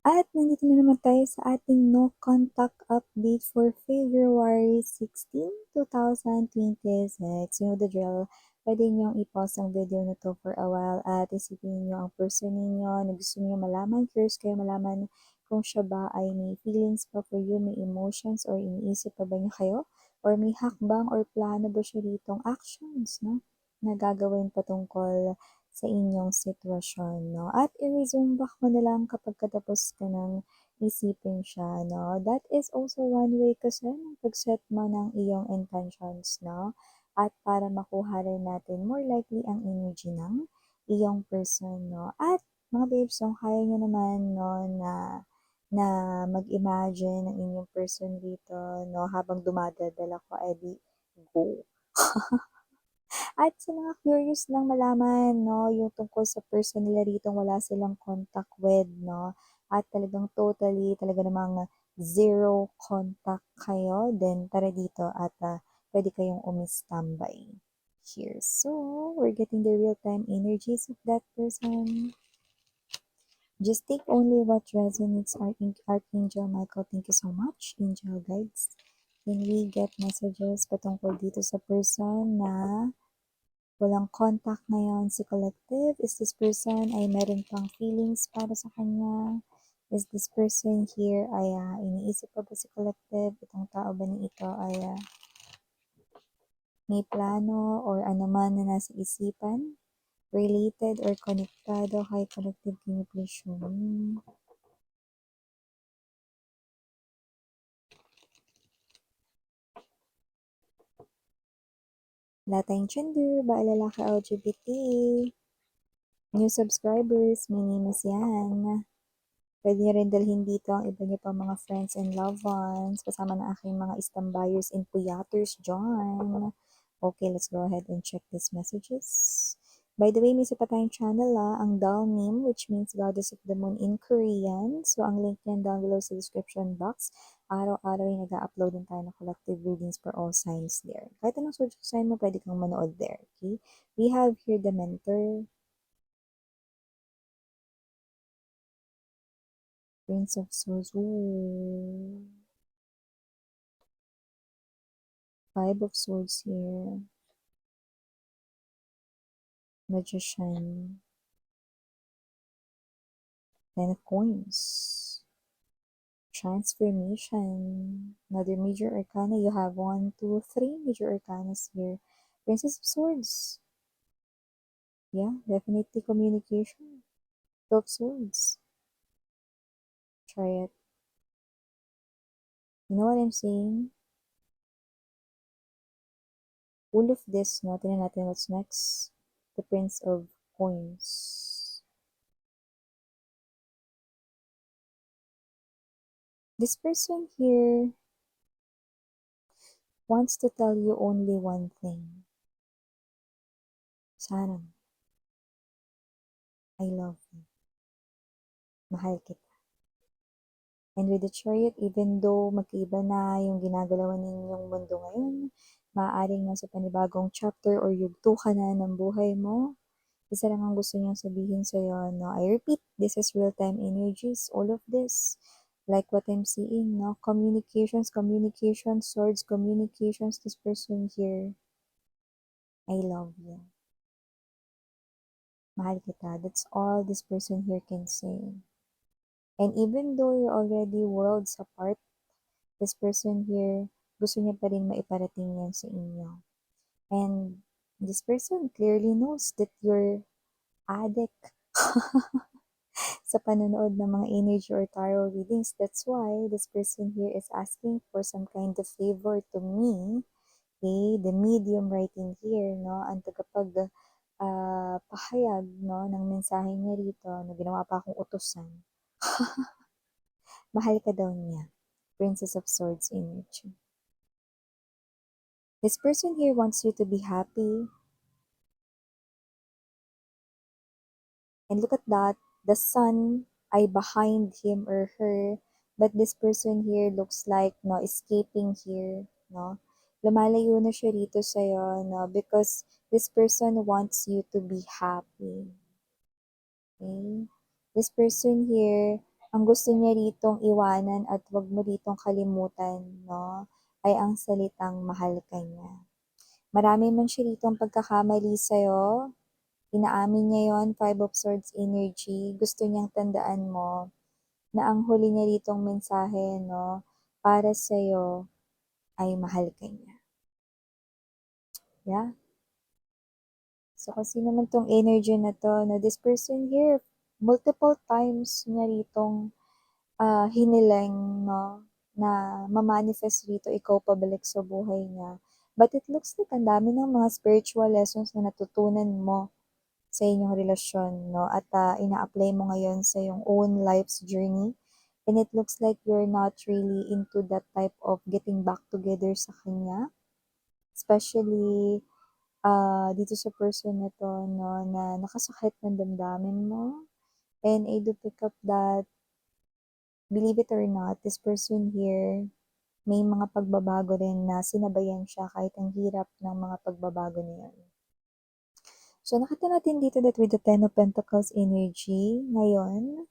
At nandito na naman tayo sa ating no contact update for February 16, 2026. You know the drill. Pwede niyong i-pause ang video na to for a while at isipin niyo ang person ninyo na gusto niyo malaman. Curious kayo malaman kung siya ba ay may feelings pa for you, may emotions, or iniisip pa ba niya kayo? Or may hakbang or plano ba siya ditong actions, no? Na gagawin patungkol sa inyong sitwasyon, no? At i-resume back mo na lang kapag katapos ka ng isipin siya, no? That is also one way kasi ng pag-set mo ng iyong intentions, no? At para makuha rin natin more likely ang energy ng iyong person, no? At mga babes, kung kaya nyo naman, no, na mag-imagine ng inyong person dito, no, habang dumadadala ko, edi go. At sa mga curious lang malaman, no, yung tungkol sa person nila rito, wala silang contact with, no, at talagang totally, talaga namang zero contact kayo, then tara dito at pwede kayong umi-standby here. So, we're getting the real-time energies of that person. Just take only what resonates, Archangel Michael. Thank you so much, Angel Guides. Can we get messages patungkol dito sa person na walang contact ngayon si collective? Is this person ay meron pang feelings para sa kanya? Is this person here ay iniisip pa ba si collective? Itong tao ba ni ito ay may plano or anuman na nasa isipan? Related or konektado kay collective? Can you please show me? Wala tayong gender, ba lalaki LGBT? New subscribers, may name is yan. Pwede nyo rin dalhin dito ang iba nyo pang mga friends and loved ones, kasama ng aking mga istambayers and puyaters dyan. Okay, let's go ahead and check these messages. By the way, may isa pa tayong channel ang Dalnim, which means Goddess of the Moon in Korean. So, ang link niyan down below sa description box. Araw-araw yung nag-upload din tayo ng collective readings for all signs there. Kahit anong zodiac sign mo, pwede kang manood there, okay? We have here the mentor, Prince of Swords, ooh. Five of Swords here, Magician, Ten of Coins, Transformation, another major arcana. You have 1, 2, 3 major arcanas here. Princess of Swords, yeah, definitely communication. Two of Swords, Chariot. You know what I'm saying? All of this, no, tingnan natin what's next. The Prince of Coins. This person here wants to tell you only one thing. Sharon, I love you. Mahal kita. And with the Chariot, even though magkaiba na yung ginagalawan ninyong mundo ngayon, maaaring nasa panibagong chapter or yugto ka na ng buhay mo, isa lang ang gusto niyang sabihin sa'yo, no? I repeat, this is real-time energies, all of this. Like what I'm seeing, no? Communications, swords, communications, this person here. I love you. Mahal kita. That's all this person here can say. And even though you're already worlds apart, this person here, gusto niya pa rin maiparating yan sa inyo. And this person clearly knows that you're addict sa panonood ng mga energy or tarot readings. That's why this person here is asking for some kind of favor to me. Okay, the medium writing here, no, ang tagapag pahayag, no, ng mensahe niya rito, na ginawa pa akong utusan. Mahal ka daw niya. Princess of Swords energy. This person here wants you to be happy. And look at that. The sun ay behind him or her. But this person here looks like, no, escaping here, no. Lumalayo na siya rito sa'yo, no, because this person wants you to be happy. Okay? This person here Ang gusto niya ritong iwanan at wag mo ritong kalimutan, no, ay ang salitang mahal ka niya. Marami man siya ritong pagkakamali sa'yo, inaamin niya yon, Five of Swords energy. Gusto niyang tandaan mo na ang huli niya ritong mensahe, no, para sa'yo ay mahal ka niya. Yeah? So, kasi naman tong energy na to, no, this person here, multiple times niya ritong hiniling, no, na ma-manifest rito ikaw pabalik sa buhay niya. But it looks like ang dami ng mga spiritual lessons na natutunan mo sa inyong relasyon, no, at ina-apply mo ngayon sa iyong own life's journey. And it looks like you're not really into that type of getting back together sa kanya. Especially dito sa person na to, no, na nakasakit ng damdamin mo. And I do pick up that, believe it or not, this person here, may mga pagbabago rin na sinabayan siya kahit ang hirap ng mga pagbabago na yun. So, nakita natin dito that with the Ten of Pentacles energy, ngayon,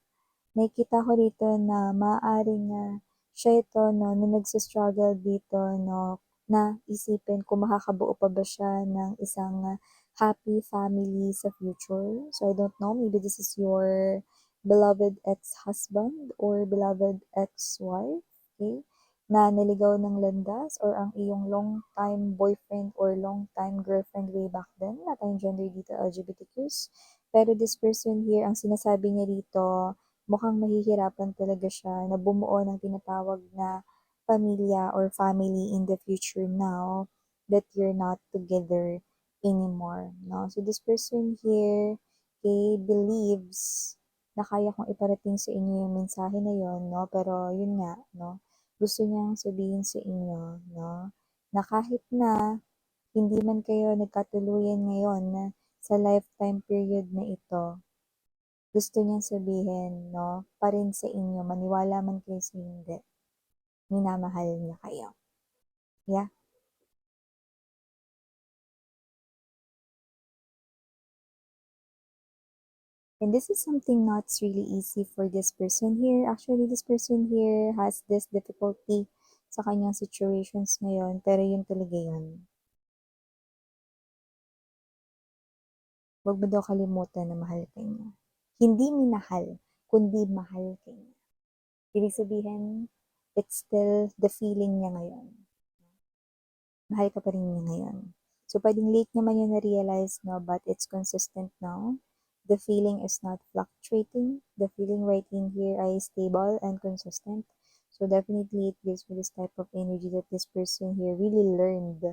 nakikita ko rito na maaaring siya ito, no, na nagsistruggle dito, no, na isipin kung makakabuo pa ba siya ng isang happy family sa future. So, I don't know, maybe this is your beloved ex-husband or beloved ex-wife, okay, na naligaw ng landas or ang iyong long-time boyfriend or long-time girlfriend way back then. Not tayong gender dito, LGBTQs. Pero this person here, ang sinasabi niya dito, mukhang mahihirapan talaga siya na bumuo ng tinatawag na pamilya or family in the future now that you're not together anymore, no? So this person here, okay, believes na kaya kong iparating sa inyo yung mensahe na yon, no? Pero yun nga, no? Gusto niyang sabihin sa inyo, no? Na kahit na hindi man kayo nagkatuluyan ngayon sa lifetime period na ito, gusto niyang sabihin, no, pa rin sa inyo, maniwala man kayo sa hindi, minamahal niya kayo. Yeah? And this is something not really easy for this person here. Actually, this person here has this difficulty sa kanyang situations ngayon, pero yun talaga yun. Huwag mo daw kalimutan na mahal ka niya. Hindi minahal, kundi mahal ka niya. Ibig sabihin, it's still the feeling niya ngayon. Mahal ka pa rin niya ngayon. So, pwedeng late naman yun na-realize, no, but it's consistent now. The feeling is not fluctuating. The feeling right in here is stable and consistent. So, definitely, it gives me this type of energy that this person here really learned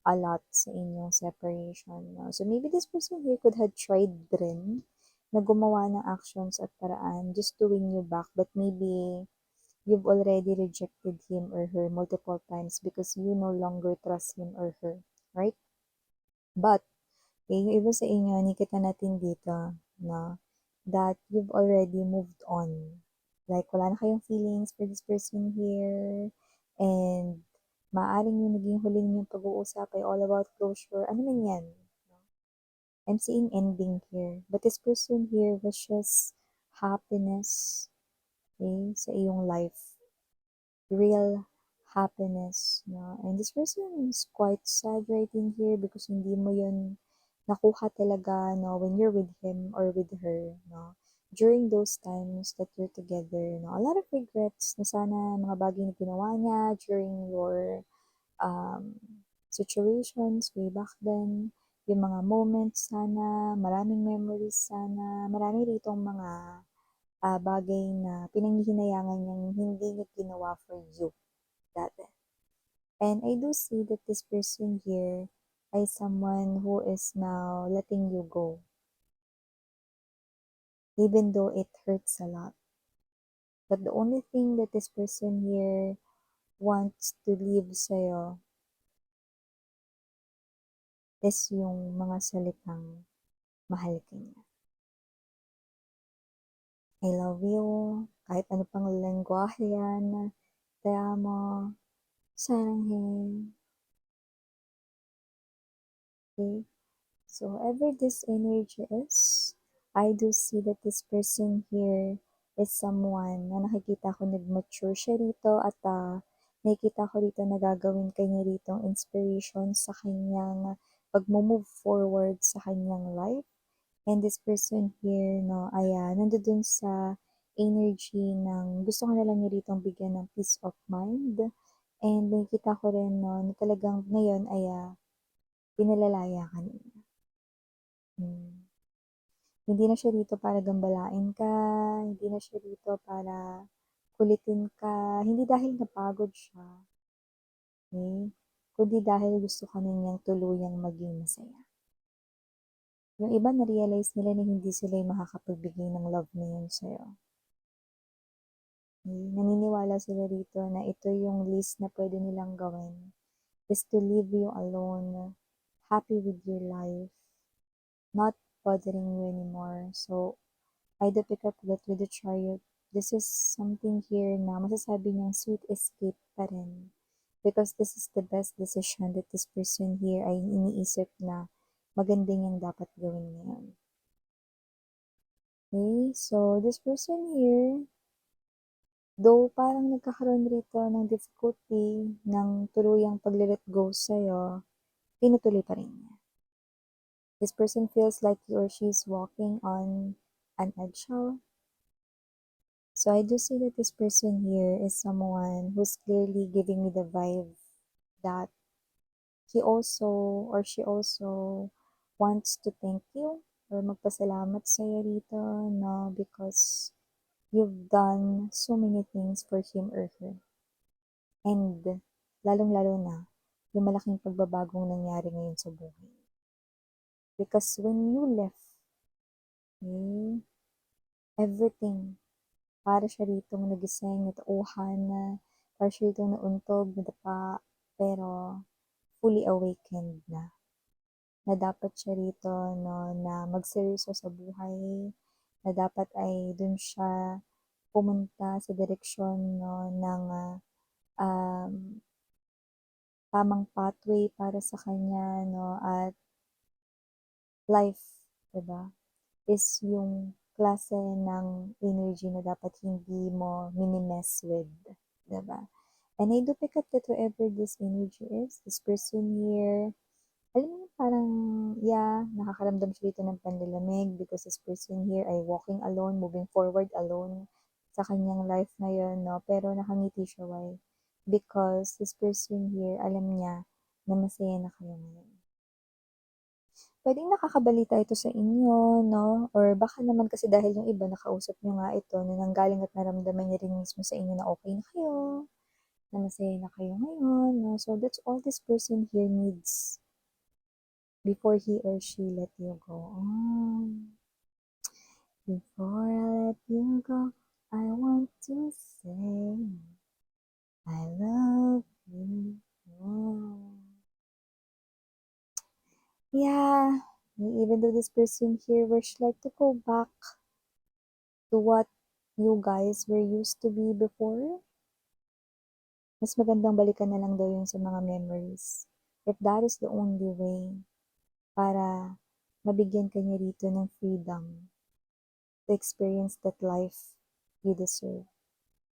a lot sa inyong separation. No? So, maybe this person here could have tried rin na gumawa ng actions at paraan just to win you back, but maybe you've already rejected him or her multiple times because you no longer trust him or her, right? But, yung iba sa inyo, nakita natin dito, no, that you've already moved on. Like, wala na kayong feelings for this person here, and maaaring yung naging huli ninyong pag-uusap ay all about closure. Ano man yan? I'm seeing ending here. But this person here was just happiness, okay, sa iyong life. Real happiness, no? And this person is quite sad right in here because hindi mo yun nakuha talaga, no, when you're with him or with her, no? During those times that you're together, no? A lot of regrets na sana mga bagay na ginawa niya during your um, situations way back then, yung mga moments sana, maraming memories sana, marami ritong mga bagay na pinanghihinayangan niyang hindi niya ginawa for you dati. And I do see that this person here ay someone who is now letting you go. Even though it hurts a lot. But the only thing that this person here wants to leave sa'yo is yung mga salitang mahal ka niya. I love you. Kahit ano pang lengguwahe yan. Te amo. Saranghe. Okay? So, whatever this energy is, I do see that this person here is someone na nakikita ko nag-mature siya rito at nakikita ko rito na gagawin kanya rito inspiration sa kanyang pag-move forward sa kanyang life. And this person here, no, ay nandoon sa energy ng gusto ko na lang niya ritong bigyan ng peace of mind. And nakikita ko rin, no, na talagang ngayon ay pinalalaya ka niya. Hindi na siya rito para gambalain ka, hindi na siya rito para kulitin ka, hindi dahil napagod siya, okay? Kundi dahil gusto ka na niyang tuluyang maging masaya. Yung iba na-realize nila na hindi sila yung makakapagbigay ng love na yun sa'yo. Okay? Naniniwala sila rito na ito yung least na pwede nilang gawin is to leave you alone, happy with your life, not bothering you anymore. So, I do pick up that with the chariot. This is something here na masasabi niyang sweet escape pa rin. Because this is the best decision that this person here ay iniisip na maganda niyang dapat gawin ngayon. Okay, so this person here, though parang nagkakaroon rito ng difficulty ng tuluyang pag-let go sa'yo, tinutuloy pa rin niya. This person feels like he or she is walking on an eggshell. So I do see that this person here is someone who's clearly giving me the vibe that he also or she also wants to thank you or magpasalamat sa'yo rito, no, because you've done so many things for him or her. And lalong-lalo na, yung malaking pagbabagong nangyari ngayon sa buhay. Because when you left, okay, everything, para siya ritong nagising, natauhan na, para siya ritong nauntog, nadapa, pero fully awakened na. Na dapat siya rito, no, na magseryoso sa buhay, na dapat ay dun siya pumunta sa direksyon, no, ng tamang pathway para sa kanya, no, at life, diba, is yung klase ng energy na dapat hindi mo minimess with, diba? And I do pick up that whoever this energy is, this person here, alam mo parang, yeah, nakakaramdam siya dito ng panlalamig because this person here ay walking alone, moving forward alone sa kanyang life ngayon, no? Pero nakangiti siya, why? Because this person here, alam niya na masaya na kayo ngayon. Pwedeng nakakabalita ito sa inyo, no? Or baka naman kasi dahil yung iba nakausap nyo nga ito na nanggaling at naramdaman niya rin mismo sa inyo na okay na kayo, na masaya na kayo ngayon, no? So that's all this person here needs before he or she let you go. Before I let you go, I want to say I love you. Yeah, even though this person here wish like to go back to what you guys were used to be before, mas magandang balikan na lang daw yun sa mga memories. If that is the only way para mabigyan ka niya rito ng freedom to experience that life you deserve.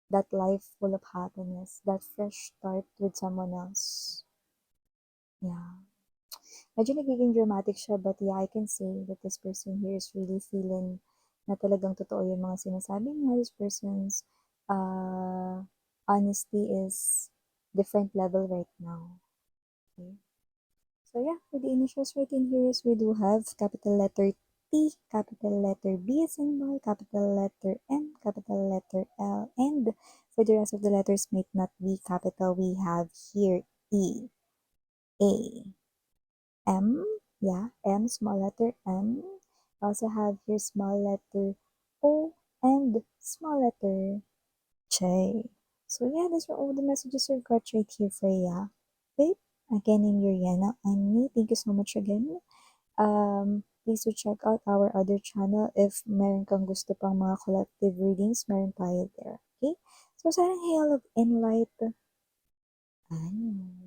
That life full of happiness, that fresh start with someone else. Yeah. Medyo nagiging dramatic siya, but yeah, I can say that this person here is really feeling na talagang totoo yung mga sinasabi niya. This person's honesty is different level right now. Okay. So yeah, for the initials right in here is we do have capital letter T, capital letter B as in boy, capital letter M, capital letter L, and for the rest of the letters might not be capital, we have here E, A, M, yeah, M, small letter M. Also have here small letter O and small letter J. So yeah, these are all the messages I've got right here for ya. Babe, again, I'm Yuriana and me. Thank you so much again. Please do check out our other channel if meron kang gusto pang mga collective readings, meron tayo there. Okay? So, sarang hail of enlight. Ano?